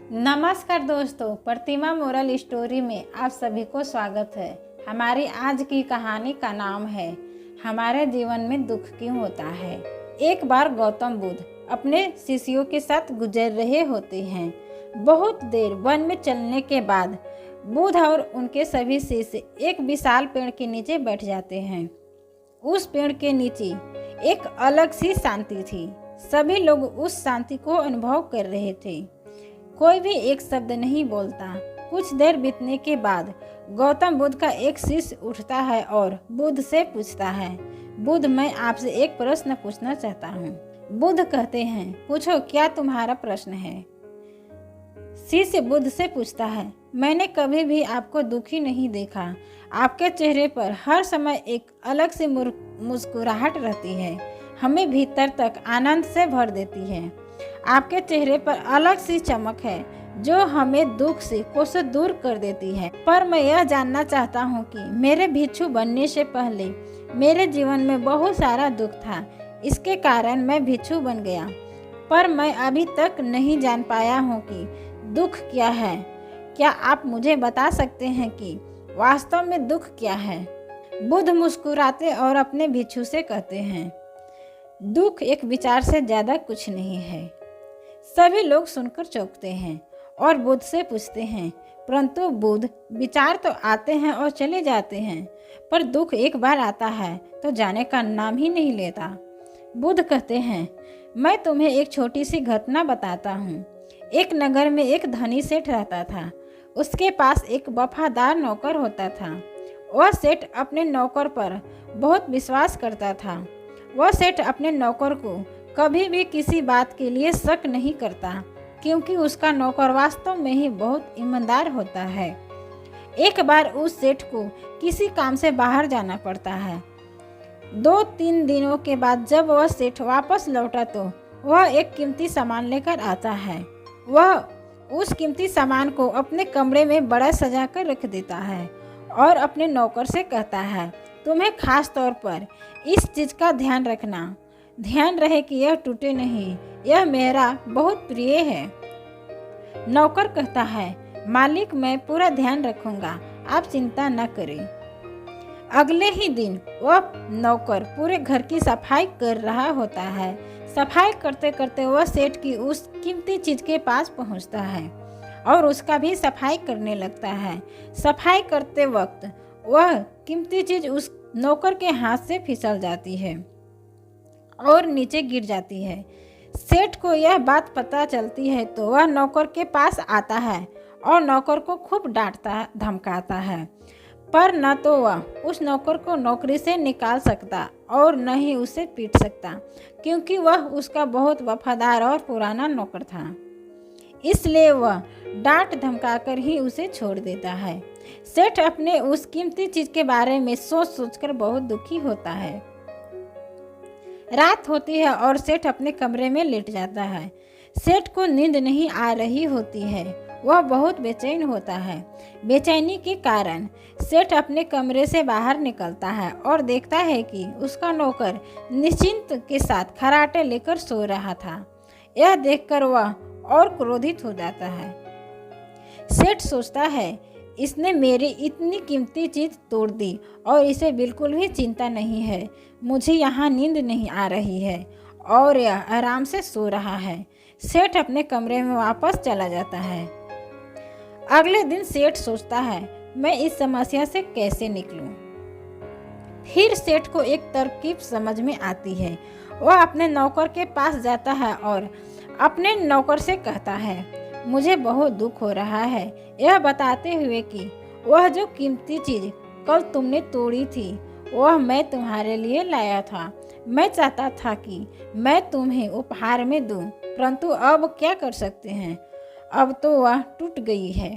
नमस्कार दोस्तों, प्रतिमा moral story में आप सभी को स्वागत है। हमारी आज की कहानी का नाम है हमारे जीवन में दुख क्यों होता है। एक बार गौतम बुद्ध अपने शिष्यों के साथ गुजर रहे होते हैं। बहुत देर वन में चलने के बाद बुद्ध और उनके सभी शिष्य एक विशाल पेड़ के नीचे बैठ जाते हैं। उस पेड़ के नीचे एक अलग सी शांति थी। सभी लोग उस शांति को अनुभव कर रहे थे। कोई भी एक शब्द नहीं बोलता। कुछ देर बीतने के बाद गौतम बुद्ध का एक शिष्य उठता है और बुद्ध से पूछता है, बुद्ध, मैं आपसे एक प्रश्न पूछना चाहता हूँ। बुद्ध कहते हैं, पूछो, क्या तुम्हारा प्रश्न है। शिष्य बुद्ध से पूछता है, मैंने कभी भी आपको दुखी नहीं देखा। आपके चेहरे पर हर समय एक अलग सी मुस्कुराहट रहती है, हमें भीतर तक आनंद से भर देती है। आपके चेहरे पर अलग सी चमक है जो हमें दुख से कोसों दूर कर देती है। पर मैं यह जानना चाहता हूँ कि मेरे भिक्षु बनने से पहले मेरे जीवन में बहुत सारा दुख था। इसके कारण मैं भिक्षु बन गया, पर मैं अभी तक नहीं जान पाया हूँ कि दुख क्या है। क्या आप मुझे बता सकते हैं कि वास्तव में दुख क्या है। बुद्ध मुस्कुराते और अपने भिक्षु से कहते हैं, दुख एक विचार से ज़्यादा कुछ नहीं है। सभी लोग सुनकर चौंकते हैं और बुद्ध से पूछते हैं, परंतु बुद्ध, विचार तो आते हैं और चले जाते हैं, पर दुख एक बार आता है तो जाने का नाम ही नहीं लेता। बुद्ध कहते हैं, मैं तुम्हें एक छोटी सी घटना बताता हूँ। एक नगर में एक धनी सेठ रहता था। उसके पास एक वफादार नौकर होता था। वह सेठ अपने नौकर पर बहुत विश्वास करता था। वह सेठ अपने नौकर को कभी भी किसी बात के लिए शक नहीं करता, क्योंकि उसका नौकर वास्तव में ही बहुत ईमानदार होता है। एक बार उस सेठ को किसी काम से बाहर जाना पड़ता है। 2-3 दिनों के बाद जब वह सेठ वापस लौटा तो वह एक कीमती सामान लेकर आता है। वह उस कीमती सामान को अपने कमरे में बड़ा सजा कर रख देता है और अपने नौकर से कहता है, तुम्हें खास तौर पर इस चीज़ का ध्यान रखना। ध्यान रहे कि यह टूटे नहीं, यह मेरा बहुत प्रिय है। नौकर कहता है, मालिक, मैं पूरा ध्यान रखूंगा, आप चिंता न करें। अगले ही दिन वह नौकर पूरे घर की सफाई कर रहा होता है। सफाई करते करते वह सेठ की उस कीमती चीज के पास पहुंचता है और उसका भी सफाई करने लगता है। सफाई करते वक्त वह कीमती चीज उस नौकर के हाथ से फिसल जाती है और नीचे गिर जाती है। सेठ को यह बात पता चलती है तो वह नौकर के पास आता है और नौकर को खूब डांटता धमकाता है, पर न तो वह उस नौकर को नौकरी से निकाल सकता और न ही उसे पीट सकता, क्योंकि वह उसका बहुत वफादार और पुराना नौकर था। इसलिए वह डांट धमकाकर ही उसे छोड़ देता है। सेठ अपने उस कीमती चीज के बारे में सोच सोचकर बहुत दुखी होता है। रात होती है और सेठ अपने कमरे में लेट जाता है। सेठ को नींद नहीं आ रही होती है, वह बहुत बेचैन होता है। बेचैनी के कारण सेठ अपने कमरे से बाहर निकलता है और देखता है कि उसका नौकर निश्चिंत के साथ खराटे लेकर सो रहा था। यह देखकर वह और क्रोधित हो जाता है। सेठ सोचता है, इसने मेरी इतनी कीमती चीज़ तोड़ दी और इसे बिल्कुल भी चिंता नहीं है। मुझे यहाँ नींद नहीं आ रही है और यह आराम से सो रहा है। सेठ अपने कमरे में वापस चला जाता है। अगले दिन सेठ सोचता है, मैं इस समस्या से कैसे निकलूं। फिर सेठ को एक तरकीब समझ में आती है। वह अपने नौकर के पास जाता है और अपने नौकर से कहता है, मुझे बहुत दुख हो रहा है, यह बताते हुए कि वह जो कीमती चीज कल तुमने तोड़ी थी वह मैं तुम्हारे लिए लाया था। मैं चाहता था कि मैं तुम्हें उपहार में दूं, परंतु अब क्या कर सकते हैं, अब तो वह टूट गई है।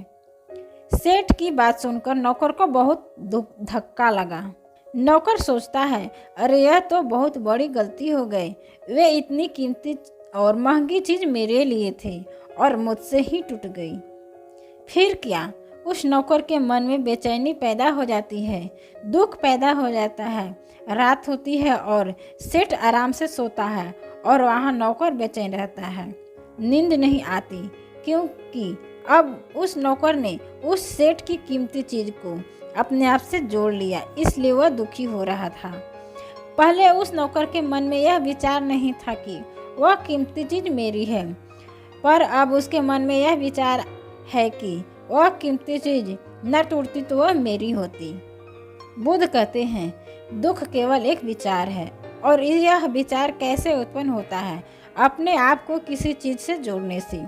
सेठ की बात सुनकर नौकर को बहुत धक्का लगा। नौकर सोचता है, अरे यह तो बहुत बड़ी गलती हो गई। वे इतनी कीमती और महंगी चीज मेरे लिए थी और मुझसे ही टूट गई। फिर क्या, उस नौकर के मन में बेचैनी पैदा हो जाती है, दुख पैदा हो जाता है। रात होती है और सेठ आराम से सोता है और वहाँ नौकर बेचैन रहता है। नींद नहीं आती क्योंकि अब उस नौकर ने उस सेठ की कीमती चीज को अपने आप से जोड़ लिया, इसलिए वह दुखी हो रहा था। पहले उस नौकर के मन में यह विचार नहीं था कि वह कीमती चीज मेरी है, पर अब उसके मन में यह विचार है कि वह कीमती चीज न टूटती तो वह मेरी होती। बुद्ध कहते हैं, दुख केवल एक विचार है, और यह विचार कैसे उत्पन्न होता है? अपने आप को किसी चीज से जोड़ने से।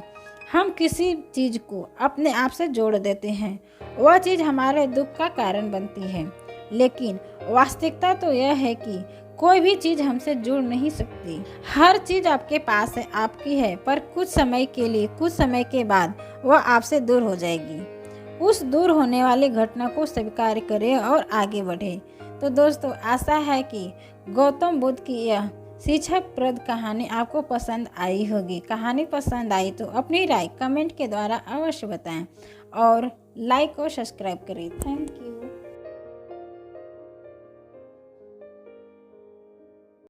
हम किसी चीज को अपने आप से जोड़ देते हैं, वह चीज हमारे दुख का कारण बनती है। लेकिन वास्तविकता तो यह है कि कोई भी चीज हमसे जुड़ नहीं सकती। हर चीज आपके पास है, आपकी है, पर कुछ समय के लिए, कुछ समय के बाद वह आपसे दूर हो जाएगी। उस दूर होने वाली घटना को स्वीकार करें और आगे बढ़े। तो दोस्तों, आशा है कि गौतम बुद्ध की यह शिक्षाप्रद कहानी आपको पसंद आई होगी। कहानी पसंद आई तो अपनी राय कमेंट के द्वारा अवश्य बताएं और लाइक और सब्सक्राइब करें। Thank you.